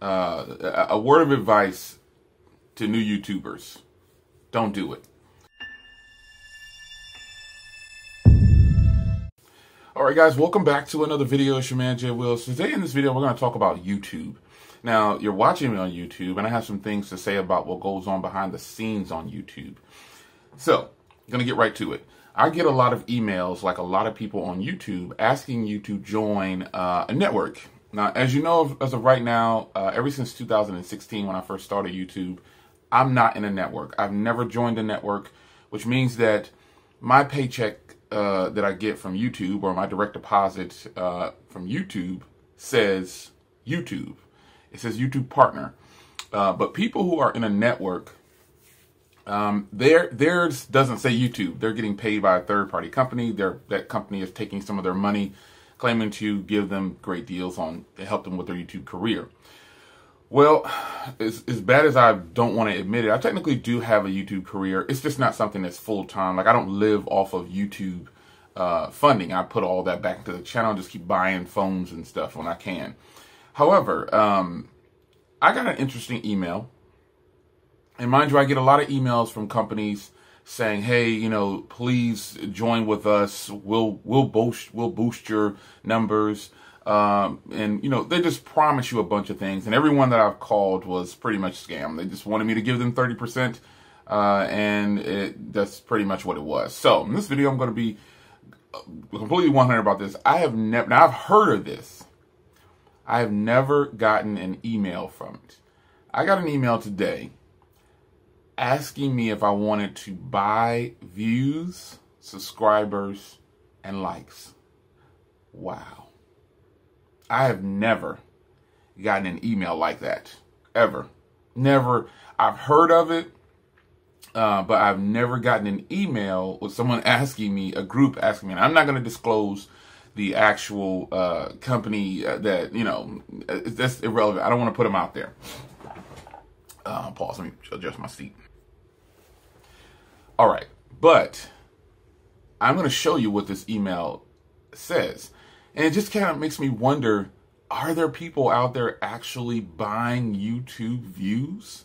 a word of advice to new YouTubers: don't do it. Alright guys, welcome back to another video. It's your man Jay Wills. Today in this video we're going to talk about YouTube. Now, you're watching me on YouTube and I have some things to say about what goes on behind the scenes on YouTube. So, I'm going to get right to it. I get a lot of emails, like a lot of people on YouTube, asking you to join a network. Now, as you know, as of right now, ever since 2016 when I first started YouTube, I'm not in a network. I've never joined a network, which means that my paycheck that I get from YouTube, or my direct deposit from YouTube, says YouTube. It says YouTube partner. But people who are in a network, theirs doesn't say YouTube. They're getting paid by a third-party company. That company is taking some of their money, claiming to give them great deals to help them with their YouTube career. Well, as bad as I don't want to admit it, I technically do have a YouTube career. It's just not something that's full-time. Like, I don't live off of YouTube funding. I put all that back into the channel and just keep buying phones and stuff when I can. However, I got an interesting email. And mind you, I get a lot of emails from companies saying, hey, you know, please join with us. We'll boost your numbers. And, you know, they just promise you a bunch of things. And everyone that I've called was pretty much scam. They just wanted me to give them 30%. And that's pretty much what it was. So in this video, I'm going to be completely 100 about this. Now I've heard of this. I have never gotten an email from it. I got an email today asking me if I wanted to buy views, subscribers, and likes. Wow. I have never gotten an email like that, ever. Never. I've heard of it, but I've never gotten an email with someone asking me, a group asking me, and I'm not going to disclose the actual company that, you know, that's irrelevant. I don't want to put them out there. Pause, let me adjust my seat. All right, but I'm going to show you what this email says. And it just kind of makes me wonder, are there people out there actually buying YouTube views?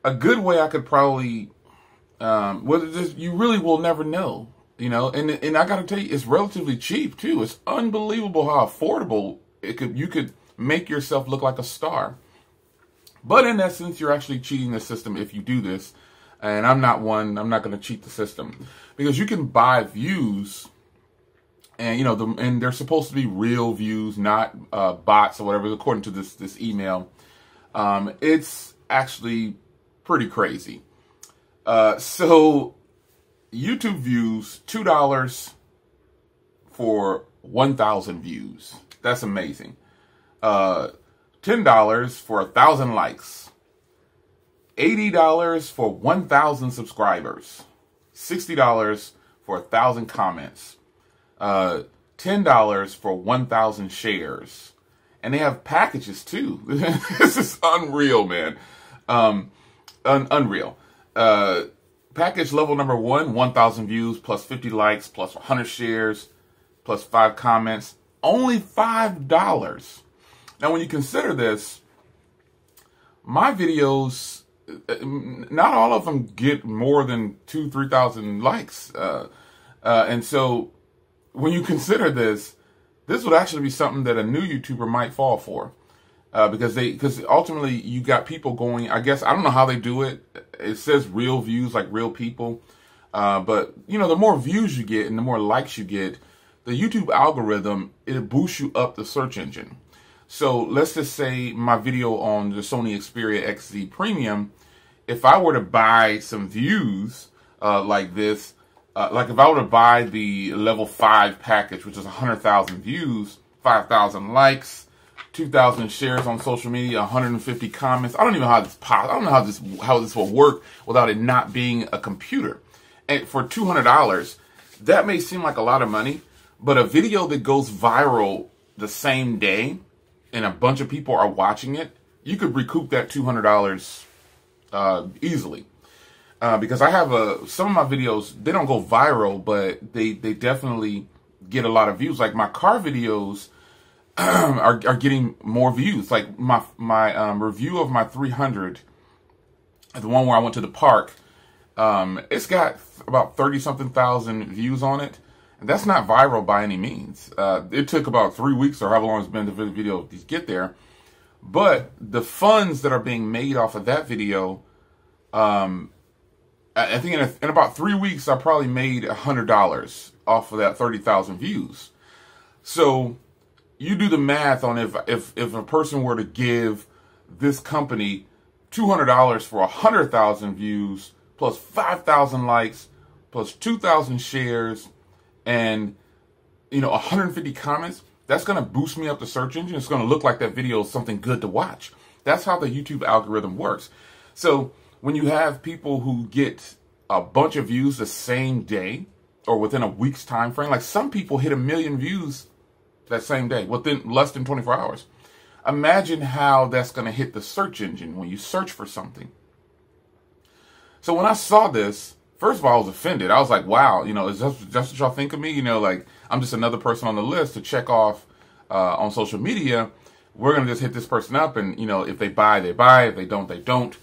A good way I could probably, you really will never know, you know, and I got to tell you, it's relatively cheap too. It's unbelievable how affordable you could make yourself look like a star. But in essence, you're actually cheating the system if you do this. And I'm not going to cheat the system, because you can buy views. And, you know, and they're supposed to be real views, not bots or whatever, according to this email. It's actually pretty crazy. So YouTube views, $2 for 1,000 views. That's amazing. $10 for 1,000 likes. $80 for 1,000 subscribers. $60 for 1,000 comments. $10 for 1,000 shares. And they have packages too. This is unreal, man. Unreal. Package level number 1, 1,000 views, plus 50 likes, plus 100 shares, plus 5 comments. Only $5. Now, when you consider this, my videos, not all of them get more than 2,000 to 3,000 likes. And so, when you consider this would actually be something that a new YouTuber might fall for, because ultimately you got people going. I guess I don't know how they do it. It says real views, like real people, but you know, the more views you get and the more likes you get, the YouTube algorithm, it boosts you up the search engine. So let's just say my video on the Sony Xperia XZ Premium, if I were to buy some views like this. Like if I were to buy the level 5 package, which is 100,000 views, 5,000 likes, 2,000 shares on social media, 150 comments. I don't even know how this I don't know how this will work without it not being a computer. And for $200, that may seem like a lot of money, but a video that goes viral the same day and a bunch of people are watching it, you could recoup that $200 easily. Because I have some of my videos, they don't go viral, but they definitely get a lot of views. Like my car videos, are getting more views. Like my review of my 300, the one where I went to the park, it's got about 30-something thousand views on it. And that's not viral by any means. It took about 3 weeks or however long it's been to the video to get there. But the funds that are being made off of that video, I think in about 3 weeks, I probably made $100 off of that 30,000 views. So you do the math on if a person were to give this company $200 for 100,000 views, plus 5,000 likes, plus 2,000 shares, and 150 comments, that's going to boost me up the search engine. It's going to look like that video is something good to watch. That's how the YouTube algorithm works. So when you have people who get a bunch of views the same day or within a week's time frame, like some people hit 1 million views that same day within less than 24 hours. Imagine how that's going to hit the search engine when you search for something. So when I saw this, first of all, I was offended. I was like, wow, is that what y'all think of me? Like, I'm just another person on the list to check off on social media. We're going to just hit this person up, and, if they buy, they buy. If they don't, they don't.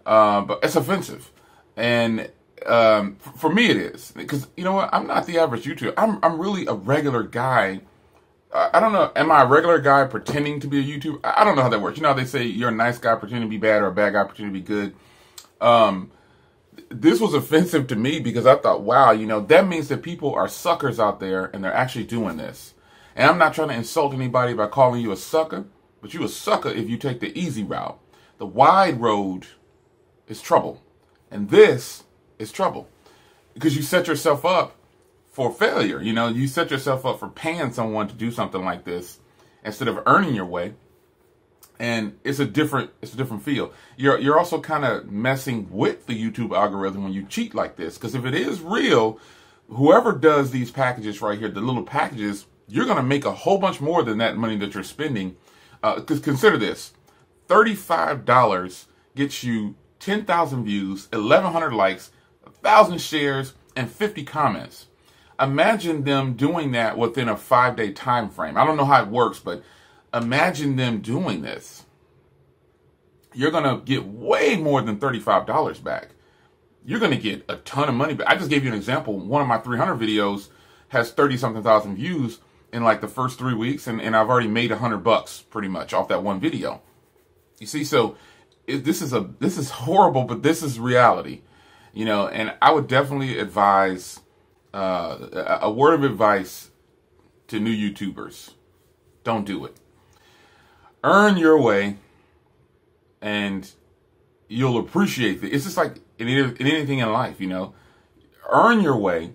But it's offensive. And for me, it is. Because, you know what? I'm not the average YouTuber. I'm really a regular guy. I don't know. Am I a regular guy pretending to be a YouTuber? I don't know how that works. How they say you're a nice guy pretending to be bad or a bad guy pretending to be good. This was offensive to me because I thought, wow, that means that people are suckers out there and they're actually doing this. And I'm not trying to insult anybody by calling you a sucker, but you're a sucker if you take the easy route. The wide road is trouble. And this is trouble because you set yourself up for failure. You set yourself up for paying someone to do something like this instead of earning your way. And it's a different feel. You're also kind of messing with the YouTube algorithm when you cheat like this. Because if it is real, whoever does these packages right here, the little packages, you're going to make a whole bunch more than that money that you're spending. Because consider this, $35 gets you 10,000 views, 1,100 likes, 1,000 shares, and 50 comments. Imagine them doing that within a 5-day time frame. I don't know how it works, but imagine them doing this. You're going to get way more than $35 back. You're going to get a ton of money back. I just gave you an example. One of my 300 videos has 30-something thousand views in like the first 3 weeks, and I've already made $100 pretty much off that one video. You see, so this is horrible, but this is reality. And I would definitely advise a word of advice to new YouTubers. Don't do it. Earn your way, and you'll appreciate it. It's just like in anything in life, Earn your way,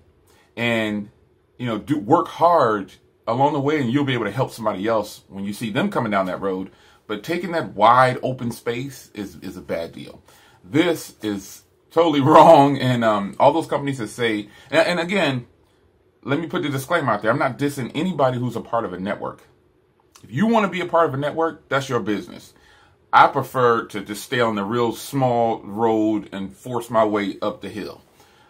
and work hard along the way, and you'll be able to help somebody else when you see them coming down that road. But taking that wide open space is a bad deal. This is totally wrong, and all those companies that say, and again, let me put the disclaimer out there. I'm not dissing anybody who's a part of a network. If you want to be a part of a network, that's your business. I prefer to just stay on the real small road and force my way up the hill.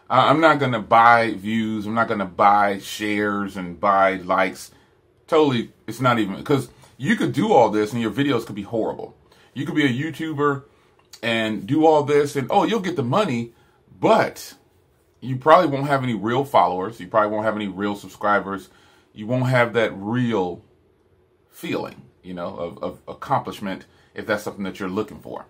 I'm not going to buy views. I'm not going to buy shares and buy likes. Totally, it's not even, because you could do all this and your videos could be horrible. You could be a YouTuber and do all this and, oh, you'll get the money, but you probably won't have any real followers. You probably won't have any real subscribers. You won't have that real feeling, of accomplishment if that's something that you're looking for.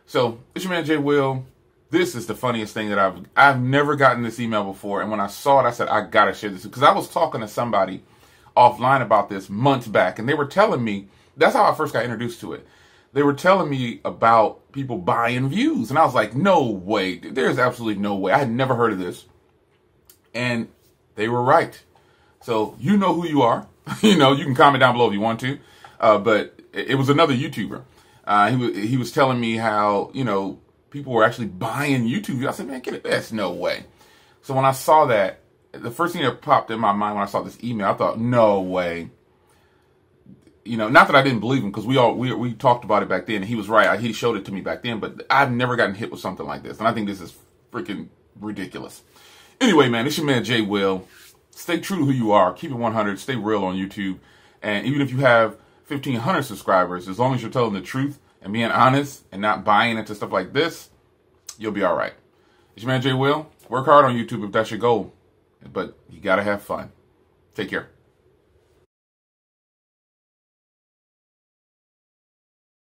So it's your man Jay Will. This is the funniest thing that I've never gotten this email before, and when I saw it, I said I gotta share this because I was talking to somebody offline about this months back, and they were telling me that's how I first got introduced to it. They were telling me about people buying views, and I was like, no way, there's absolutely no way. I had never heard of this, and they were right. So you know who you are. You can comment down below if you want to. But it was another YouTuber. He was telling me how, people were actually buying YouTube. I said, man, that's no way. So when I saw that, the first thing that popped in my mind when I saw this email, I thought, no way. Not that I didn't believe him, because we talked about it back then. And he was right. He showed it to me back then, but I've never gotten hit with something like this. And I think this is freaking ridiculous. Anyway, man, it's your man Jay Will. Stay true to who you are. Keep it 100. Stay real on YouTube. And even if you have 1,500 subscribers, as long as you're telling the truth and being honest and not buying into stuff like this, you'll be all right. It's your man, Jay Will. Work hard on YouTube if that's your goal, but you got to have fun. Take care.